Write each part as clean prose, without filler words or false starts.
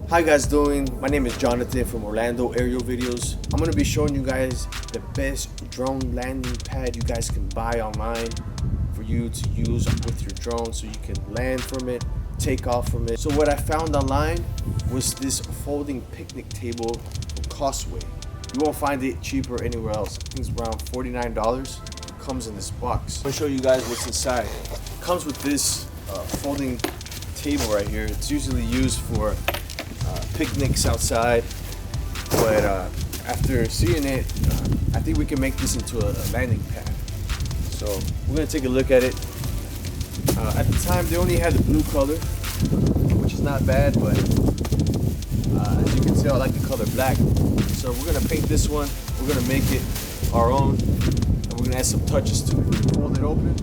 How you guys doing? My name is Jonathan from Orlando Aerial Videos. I'm going to be showing you guys the best drone landing pad you guys can buy online for you to use with your drone so you can land from it, take off from it. So what I found online was this folding picnic table from Costway. You won't find it cheaper anywhere else. I think it's around $49. It comes in this box. I'm going to show you guys what's inside. It comes with this folding table right here. It's usually used for picnics outside, but after seeing it, I think we can make this into a landing pad. So we're gonna take a look at it. At the time, they only had the blue color, which is not bad, but as you can tell, I like the color black. So we're gonna paint this one. We're gonna make it our own, and we're gonna add some touches to it. Fold it open.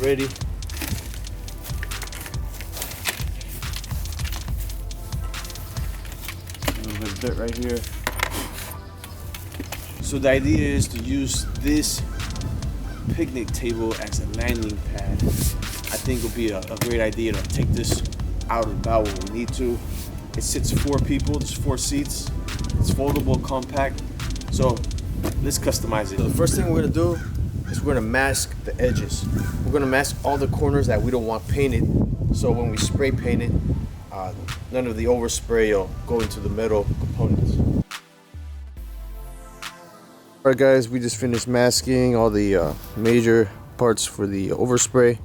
Ready. Bit right here. So the idea is to use this picnic table as a landing pad. I think it would be a great idea to take this out and about when we need to. It sits 4 people, there's 4 seats. It's foldable, compact. So let's customize it. So the first thing we're gonna do is we're gonna mask the edges. We're gonna mask all the corners that we don't want painted. So when we spray paint it, none of the overspray will go into the metal components. Alright guys, we just finished masking all the major parts for the overspray.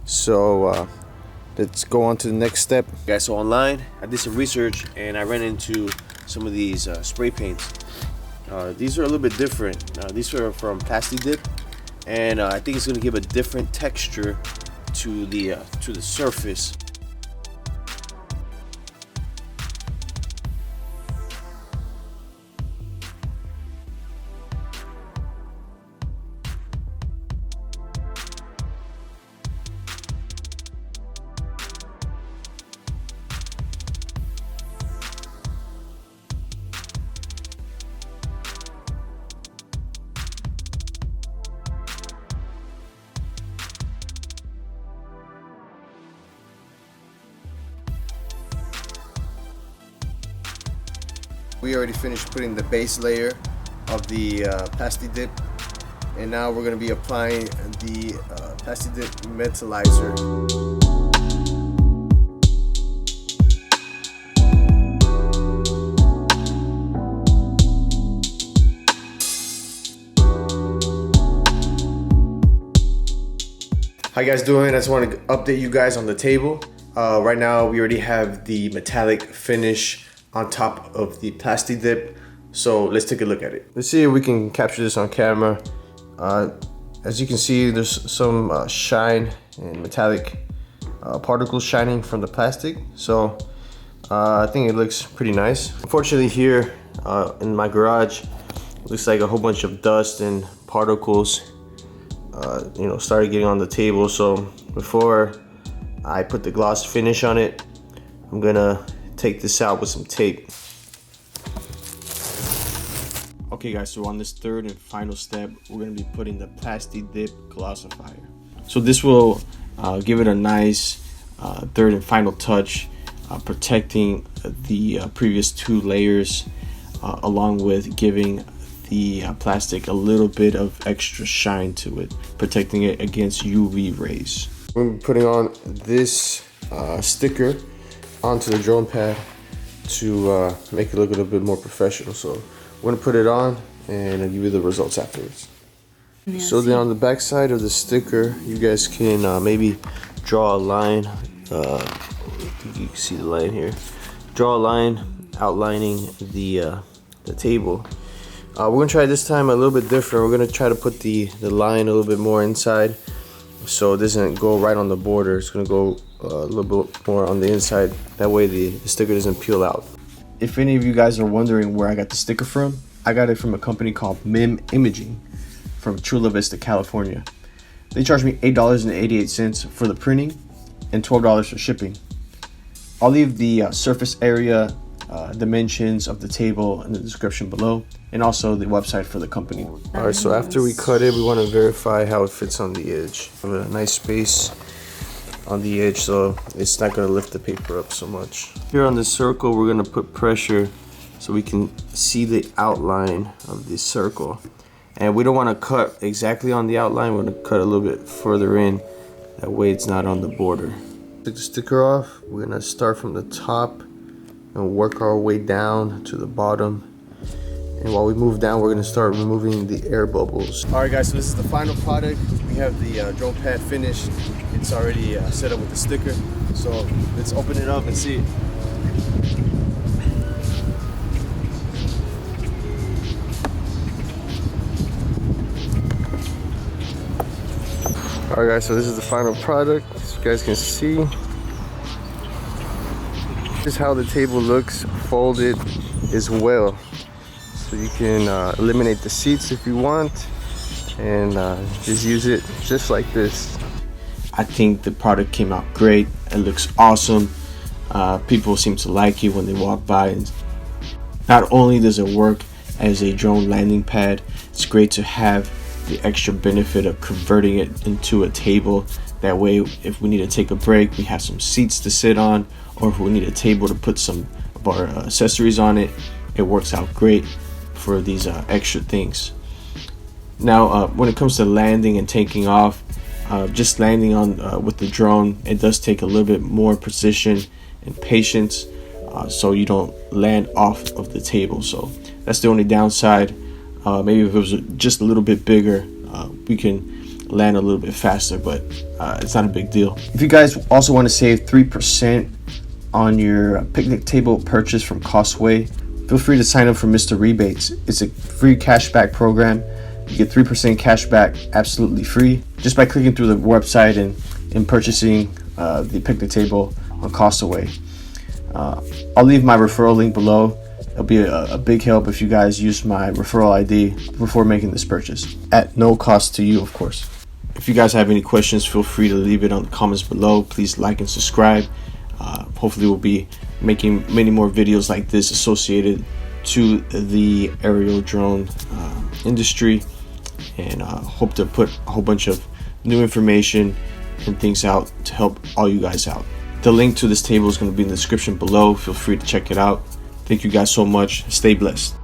So let's go on to the next step. Guys, so online I did some research and I ran into some of these spray paints. These are a little bit different. These are from Plasti Dip, and I think it's going to give a different texture to the surface. We already finished putting the base layer of the Plasti Dip, and now we're going to be applying the Plasti Dip metallizer. How you guys doing? I just want to update you guys on the table. Right now we already have the metallic finish on top of the Plasti Dip. So let's take a look at it. Let's see if we can capture this on camera. As you can see, there's some shine and metallic particles shining from the plastic. So I think it looks pretty nice. Unfortunately here in my garage, it looks like a whole bunch of dust and particles started getting on the table. So before I put the gloss finish on it, I'm gonna take this out with some tape. Okay guys, so on this third and final step, we're going to be putting the Plasti Dip glossifier. So this will give it a nice third and final touch, protecting the previous 2 layers, along with giving the plastic a little bit of extra shine to it, protecting it against UV rays. We're putting on this sticker onto the drone pad to make it look a little bit more professional. So we're gonna put it on and I'll give you the results afterwards. Yes. So then on the back side of the sticker, you guys can maybe draw a line. I think you can see the line here. Draw a line outlining the table. We're gonna try this time a little bit different. We're gonna try to put the line a little bit more inside, so it doesn't go right on the border. It's gonna go a little bit more on the inside. That way the sticker doesn't peel out. If any of you guys are wondering where I got the sticker from, I got it from a company called MIM Imaging from Chula Vista, California. They charged me $8.88 for the printing and $12 for shipping. I'll leave the surface area, dimensions of the table in the description below, and also the website for the company. All right, so after we cut it, we want to verify how it fits on the edge. Have a nice space on the edge, so it's not going to lift the paper up so much. Here on this circle, we're going to put pressure so we can see the outline of the circle. And we don't want to cut exactly on the outline, we're going to cut a little bit further in. That way it's not on the border. Take the sticker off. We're going to start from the top and work our way down to the bottom. And while we move down, we're going to start removing the air bubbles. Alright guys, so this is the final product. We have the drone pad finished. It's already set up with the sticker. So let's open it up and see it. Alright guys, so this is the final product. As you guys can see, this is how the table looks folded as well. So you can eliminate the seats if you want and just use it just like this. I think the product came out great. It looks awesome. People seem to like it when they walk by. And not only does it work as a drone landing pad, it's great to have the extra benefit of converting it into a table. That way, if we need to take a break, we have some seats to sit on, or if we need a table to put some of our accessories on it, it works out great for these extra things. Now, when it comes to landing and taking off, just landing on with the drone, it does take a little bit more precision and patience, so you don't land off of the table. So that's the only downside. Maybe if it was just a little bit bigger, we can land a little bit faster, but it's not a big deal. If you guys also want to save 3% on your picnic table purchase from Costway, feel free to sign up for Mr. Rebates. It's a free cashback program. You get 3% cashback absolutely free just by clicking through the website and purchasing the picnic table on Costway. I'll leave my referral link below. It'll be a big help if you guys use my referral ID before making this purchase, at no cost to you, of course. If you guys have any questions, feel free to leave it on the comments below. Please like and subscribe. Hopefully we'll be making many more videos like this associated to the aerial drone industry, and hope to put a whole bunch of new information and things out to help all you guys out. The link to this table is going to be in the description below. Feel free to check it out. Thank you guys so much. Stay blessed.